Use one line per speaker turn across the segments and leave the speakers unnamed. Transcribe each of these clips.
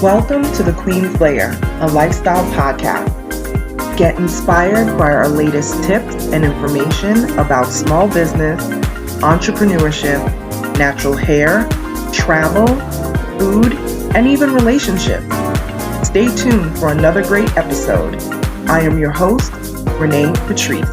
Welcome to the Queen's Lair, a lifestyle podcast. Get inspired by our latest tips and information about small business, entrepreneurship, natural hair, travel, food, and even relationships. Stay tuned for another great episode. I am your host, Renée Patrice.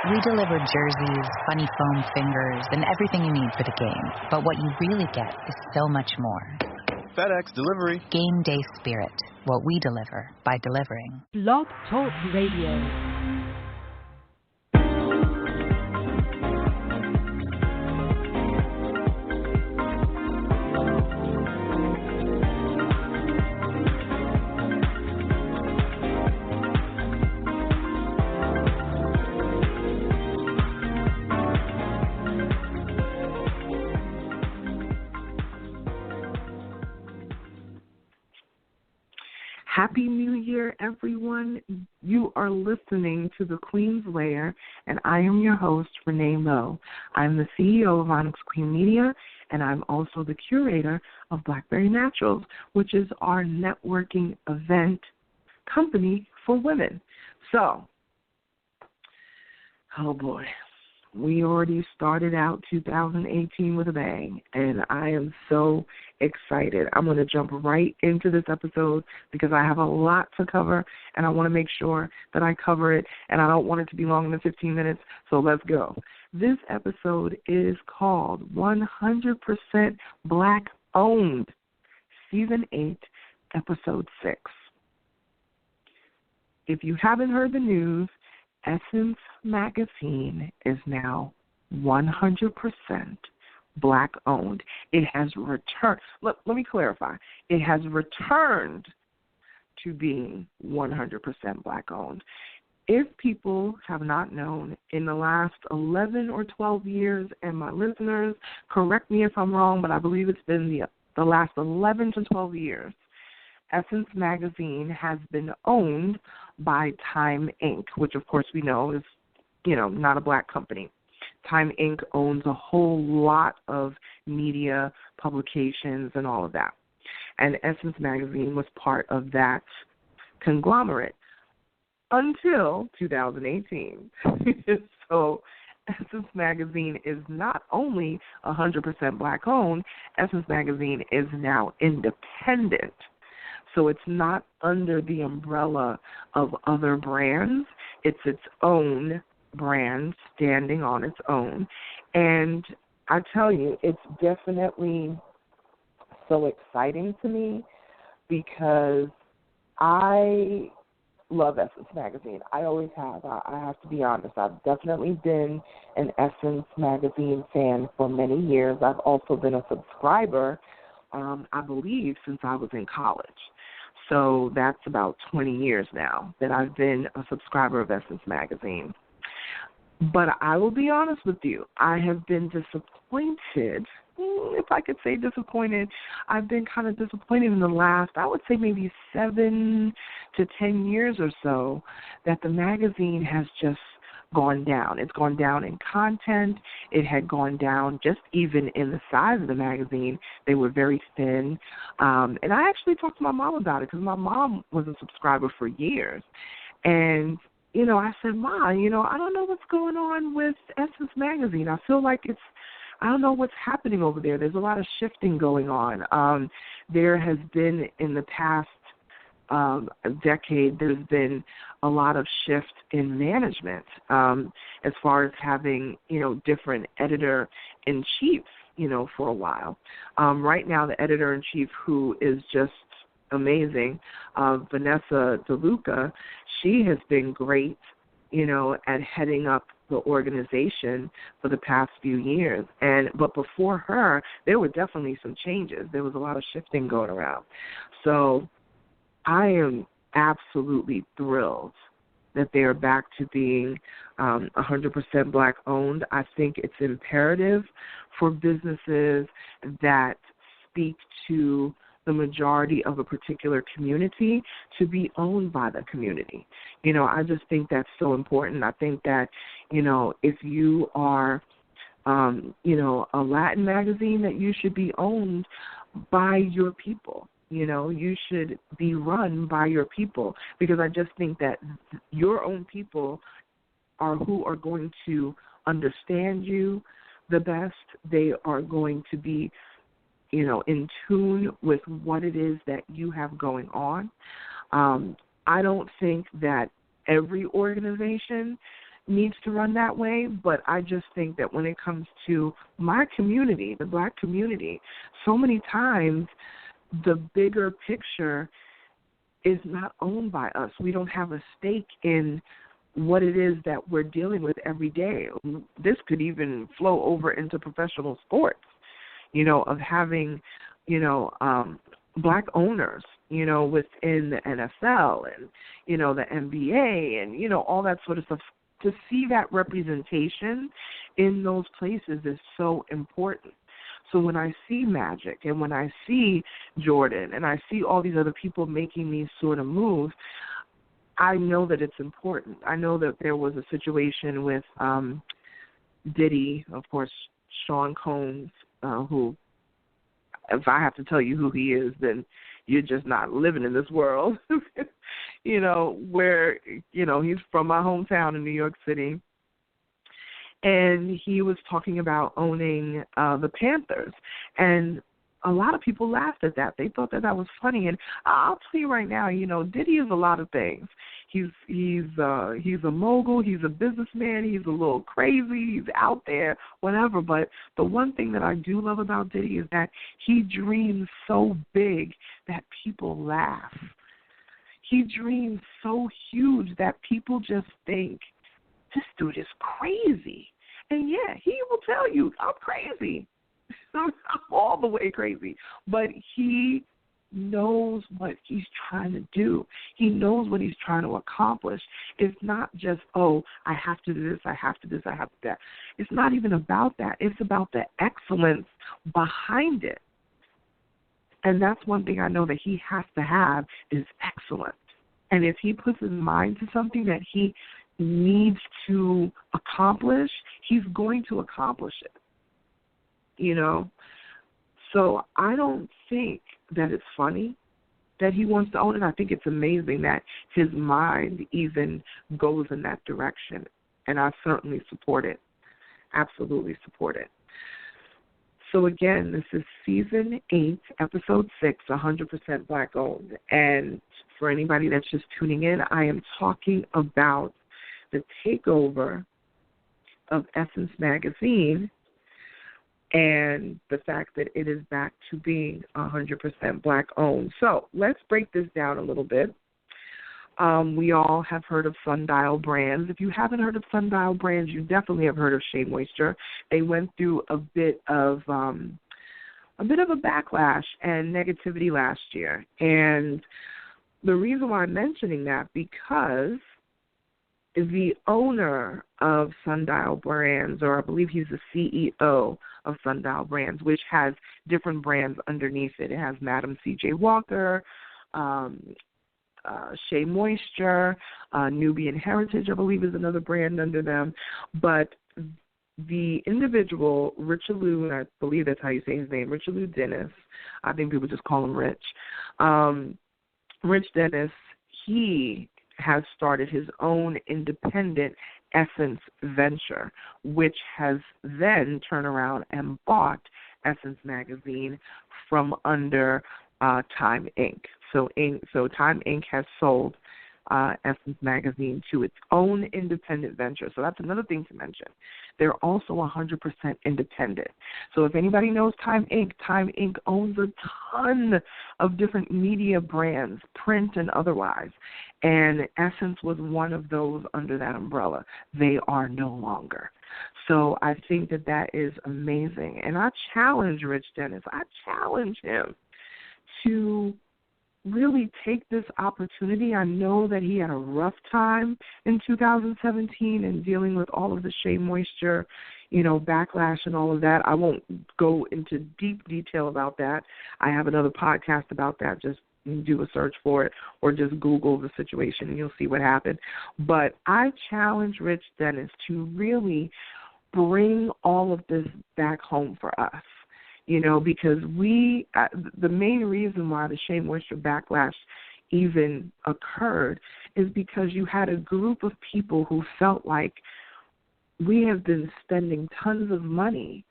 We deliver jerseys, funny foam fingers, and everything you need for the game. But what you really get is so much more.
FedEx Delivery.
Game day spirit. What we deliver by delivering.
Blog Talk Radio. Happy New Year, everyone. You are listening to the Queen's Lair, and I am your host, Renée Lowe. I'm the CEO of OnyxQueen Media, and I'm also the curator of Blackberry Naturals, which is our networking event company for women. So, oh boy, we already started out 2018 with a bang, and I am so excited. I'm going to jump right into this episode because I have a lot to cover, and I want to make sure that I cover it, and I don't want it to be longer than 15 minutes, so let's go. This episode is called 100% Black Owned, Season 8, Episode 6. If you haven't heard the news, Essence Magazine is now 100% Black owned. It has returned. Let me clarify. It has returned to being 100% Black owned. If people have not known, in the last 11 or 12 years, and my listeners, correct me if I'm wrong, but I believe it's been the last 11 to 12 years, Essence Magazine has been owned by Time Inc., which of course we know is, not a black company. Time Inc. owns a whole lot of media, publications, and all of that. And Essence Magazine was part of that conglomerate until 2018. So Essence Magazine is not only 100% black owned, Essence Magazine is now independent. So it's not under the umbrella of other brands. It's its own brand standing on its own. And I tell you, it's definitely so exciting to me because I love Essence Magazine. I always have. I have to be honest. I've definitely been an Essence Magazine fan for many years. I've also been a subscriber, I believe, since I was in college. So that's about 20 years now that I've been a subscriber of Essence Magazine. But I will be honest with you, I have been disappointed, if I could say disappointed. I've been kind of disappointed in the last, I would say maybe 7 to 10 years or so, that the magazine has just gone down. It's gone down in content. It had gone down just even in the size of the magazine. They were very thin. And I actually talked to my mom about it because my mom was a subscriber for years. And, I said, Ma, I don't know what's going on with Essence Magazine. I feel like I don't know what's happening over there. There's a lot of shifting going on. There has been in the past decade, there's been a lot of shift in management as far as having, different editor-in-chiefs, for a while. Right now, the editor-in-chief, who is just amazing, Vanessa DeLuca, she has been great, at heading up the organization for the past few years. But before her, there were definitely some changes. There was a lot of shifting going around. So I am absolutely thrilled that they are back to being 100% black owned. I think it's imperative for businesses that speak to the majority of a particular community to be owned by the community. I just think that's so important. I think that, if you are a Latin magazine, that you should be owned by your people. You should be run by your people, because I just think that your own people are who are going to understand you the best. They are going to be, in tune with what it is that you have going on. I don't think that every organization needs to run that way, but I just think that when it comes to my community, the Black community, so many times the bigger picture is not owned by us. We don't have a stake in what it is that we're dealing with every day. This could even flow over into professional sports, of having, Black owners, within the NFL and, the NBA and, all that sort of stuff. To see that representation in those places is so important. So when I see Magic and when I see Jordan and I see all these other people making these sort of moves, I know that it's important. I know that there was a situation with Diddy, of course, Sean Combs, who, if I have to tell you who he is, then you're just not living in this world, where, he's from my hometown in New York City. And he was talking about owning the Panthers. And a lot of people laughed at that. They thought that was funny. And I'll tell you right now, Diddy is a lot of things. He's a mogul. He's a businessman. He's a little crazy. He's out there, whatever. But the one thing that I do love about Diddy is that he dreams so big that people laugh. He dreams so huge that people just think, this dude is crazy. And yeah, he will tell you, I'm crazy. I'm all the way crazy. But he knows what he's trying to do. He knows what he's trying to accomplish. It's not just, I have to do this, I have to do this, I have to do that. It's not even about that. It's about the excellence behind it. And that's one thing I know that he has to have is excellence. And if he puts his mind to something that he needs to accomplish, he's going to accomplish it. So I don't think that it's funny that he wants to own it. I think it's amazing that his mind even goes in that direction, and I certainly support it. Absolutely support it. So again, this is Season 8, Episode 6, 100% Black owned. And for anybody that's just tuning in, I am talking about the takeover of Essence Magazine and the fact that it is back to being 100% Black owned. So let's break this down a little bit. We all have heard of Sundial Brands. If you haven't heard of Sundial Brands, you definitely have heard of Shea Moisture. They went through a bit of a backlash and negativity last year. And the reason why I'm mentioning that, because the owner of Sundial Brands, or I believe he's the CEO of Sundial Brands, which has different brands underneath it. It has Madam C.J. Walker, Shea Moisture, Nubian Heritage, I believe, is another brand under them. But the individual, Richelieu, and I believe that's how you say his name, Richelieu Dennis, I think people just call him Rich. Rich Dennis, he has started his own independent Essence venture, which has then turned around and bought Essence Magazine from under Time Inc. So Time Inc. has sold Essence Magazine to its own independent venture. So that's another thing to mention. They're also 100% independent. So if anybody knows Time Inc. owns a ton of different media brands, print and otherwise. And Essence was one of those under that umbrella. They are no longer. So I think that is amazing. And I challenge Rich Dennis. I challenge him to really take this opportunity. I know that he had a rough time in 2017 and dealing with all of the Shea Moisture, backlash and all of that. I won't go into deep detail about that. I have another podcast about that. Just do a search for it or just Google the situation and you'll see what happened. But I challenge Rich Dennis to really bring all of this back home for us, because the main reason why the Shea Moisture backlash even occurred is because you had a group of people who felt like we have been spending tons of money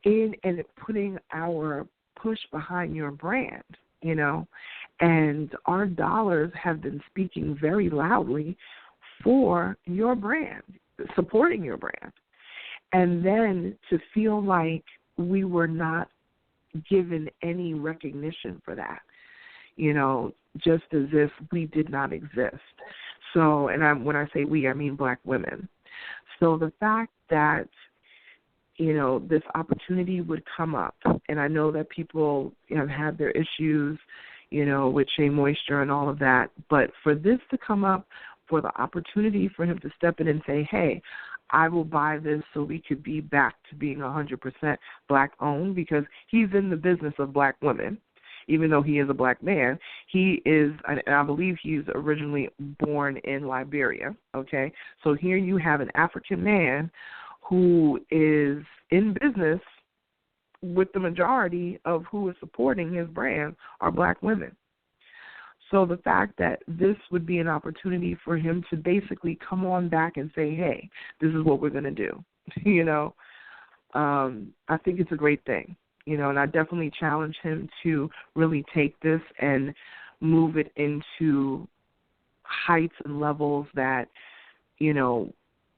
in and putting our push behind your brand, and our dollars have been speaking very loudly for your brand, supporting your brand. And then to feel like we were not given any recognition for that, just as if we did not exist. So, and when I say we, I mean Black women. So the fact that, this opportunity would come up, and I know that people have had their issues, with Shea Moisture and all of that, but for this to come up, for the opportunity for him to step in and say, hey, I will buy this so we could be back to being 100% Black-owned, because he's in the business of Black women. Even though he is a Black man, he is, and I believe he's originally born in Liberia, okay? So here you have an African man who is in business with the majority of who is supporting his brand are Black women. So the fact that this would be an opportunity for him to basically come on back and say, hey, this is what we're going to do, I think it's a great thing. And I definitely challenge him to really take this and move it into heights and levels that,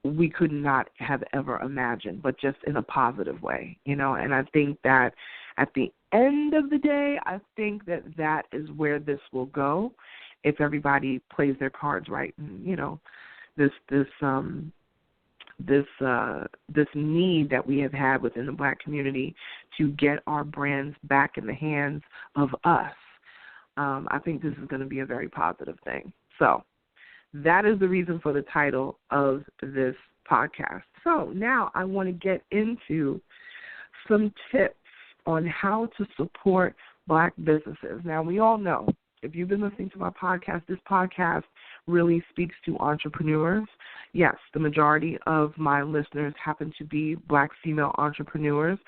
we could not have ever imagined, but just in a positive way, And I think that at the end of the day, I think that is where this will go if everybody plays their cards right. And, this need that we have had within the Black community to get our brands back in the hands of us, I think this is going to be a very positive thing. So that is the reason for the title of this podcast. So now I want to get into some tips on how to support Black businesses. Now, we all know, if you've been listening to my podcast, this podcast really speaks to entrepreneurs. Yes, the majority of my listeners happen to be Black female entrepreneurs,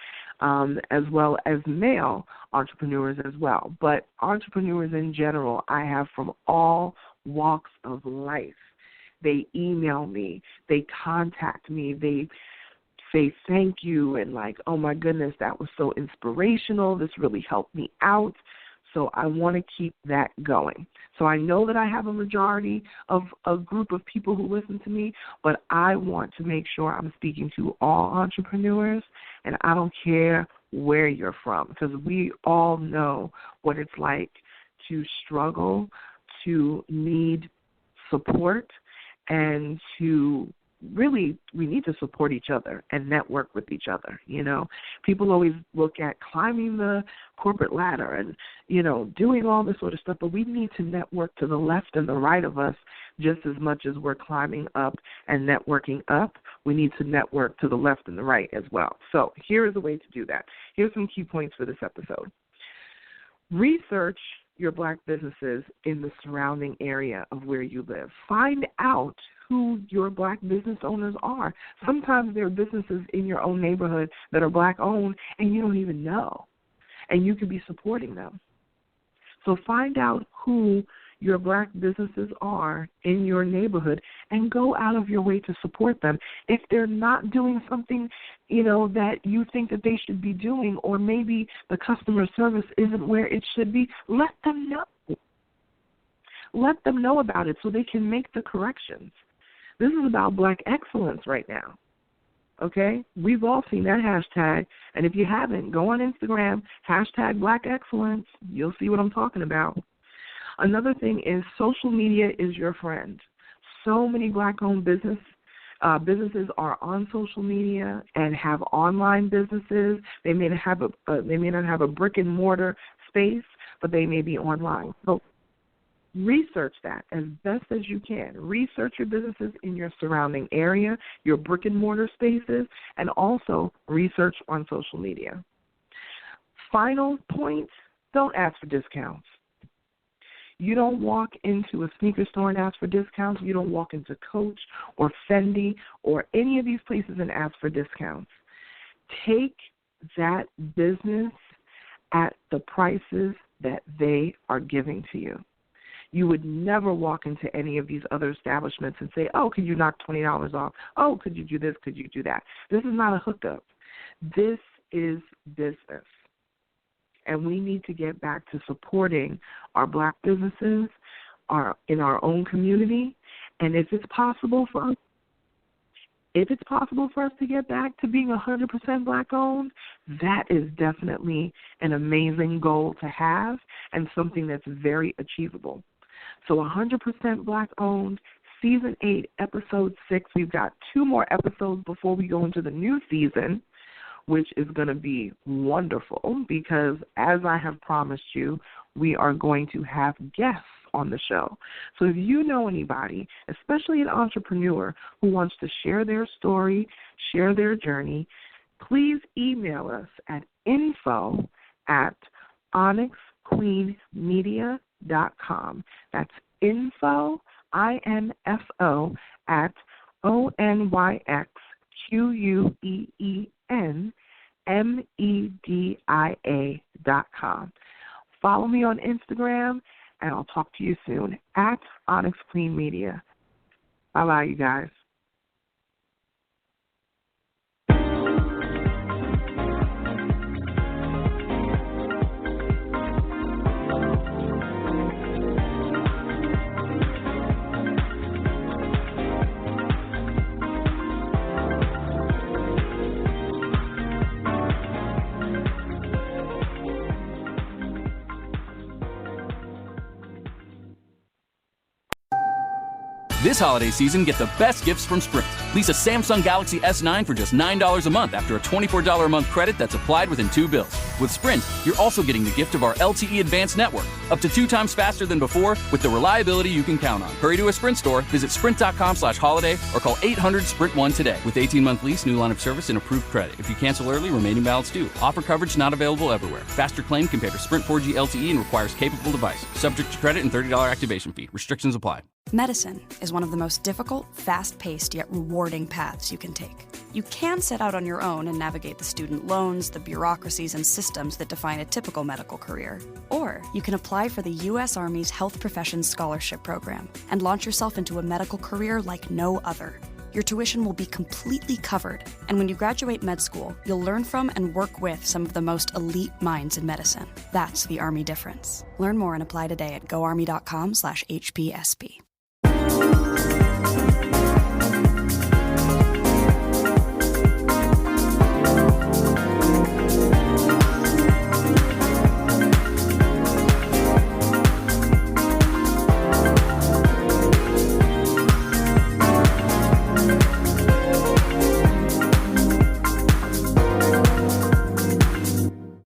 as well as male entrepreneurs as well. But entrepreneurs in general, I have from all walks of life. They email me, they contact me, they say thank you and like, oh my goodness, that was so inspirational. This really helped me out. So I want to keep that going. So I know that I have a majority of a group of people who listen to me, but I want to make sure I'm speaking to all entrepreneurs, and I don't care where you're from, because we all know what it's like to struggle, to need support, and to really, we need to support each other and network with each other. People always look at climbing the corporate ladder and, doing all this sort of stuff, but we need to network to the left and the right of us just as much as we're climbing up and networking up. We need to network to the left and the right as well. So here is a way to do that. Here's some key points for this episode. Research your Black businesses in the surrounding area of where you live. Find out who your Black business owners are. Sometimes there are businesses in your own neighborhood that are Black owned and you don't even know, and you could be supporting them. So find out who your Black businesses are in your neighborhood and go out of your way to support them. If they're not doing something, that you think that they should be doing, or maybe the customer service isn't where it should be, let them know. Let them know about it so they can make the corrections. This is about Black excellence right now, okay? We've all seen that hashtag, and if you haven't, go on Instagram, hashtag Black excellence. You'll see what I'm talking about. Another thing is social media is your friend. So many Black-owned businesses are on social media and have online businesses. They may not have a brick and mortar space, but they may be online. So research that as best as you can. Research your businesses in your surrounding area, your brick and mortar spaces, and also research on social media. Final point, don't ask for discounts. You don't walk into a sneaker store and ask for discounts. You don't walk into Coach or Fendi or any of these places and ask for discounts. Take that business at the prices that they are giving to you. You would never walk into any of these other establishments and say, oh, could you knock $20 off? Oh, could you do this? Could you do that? This is not a hookup. This is business. And we need to get back to supporting our black businesses in our own community. And if it's possible for us, to get back to being 100% black-owned, that is definitely an amazing goal to have and something that's very achievable. So 100% black-owned, Season 8, Episode 6. We've got 2 more episodes before we go into the new season, which is going to be wonderful because, as I have promised you, we are going to have guests on the show. So if you know anybody, especially an entrepreneur who wants to share their story, share their journey, please email us at info@OnyxQueenMedia.com. That's info, INFO, at OnyxQueenMedia.com. Follow me on Instagram, and I'll talk to you soon at OnyxQueen Media. Bye-bye, you guys.
This holiday season, get the best gifts from Sprint. Lease a Samsung Galaxy S9 for just $9 a month after a $24 a month credit that's applied within 2 bills. With Sprint, you're also getting the gift of our LTE Advanced network, up to 2 times faster than before with the reliability you can count on. Hurry to a Sprint store, visit sprint.com/holiday, or call 800-SPRINT-1 today. With 18-month lease, new line of service, and approved credit. If you cancel early, remaining balance due. Offer coverage not available everywhere. Faster claim compared to Sprint 4G LTE and requires capable device. Subject to credit and $30 activation fee. Restrictions apply.
Medicine is one of the most difficult, fast-paced, yet rewarding paths you can take. You can set out on your own and navigate the student loans, the bureaucracies, and systems that define a typical medical career. Or you can apply for the U.S. Army's Health Professions Scholarship Program and launch yourself into a medical career like no other. Your tuition will be completely covered, and when you graduate med school, you'll learn from and work with some of the most elite minds in medicine. That's the Army difference. Learn more and apply today at goarmy.com/HPSP.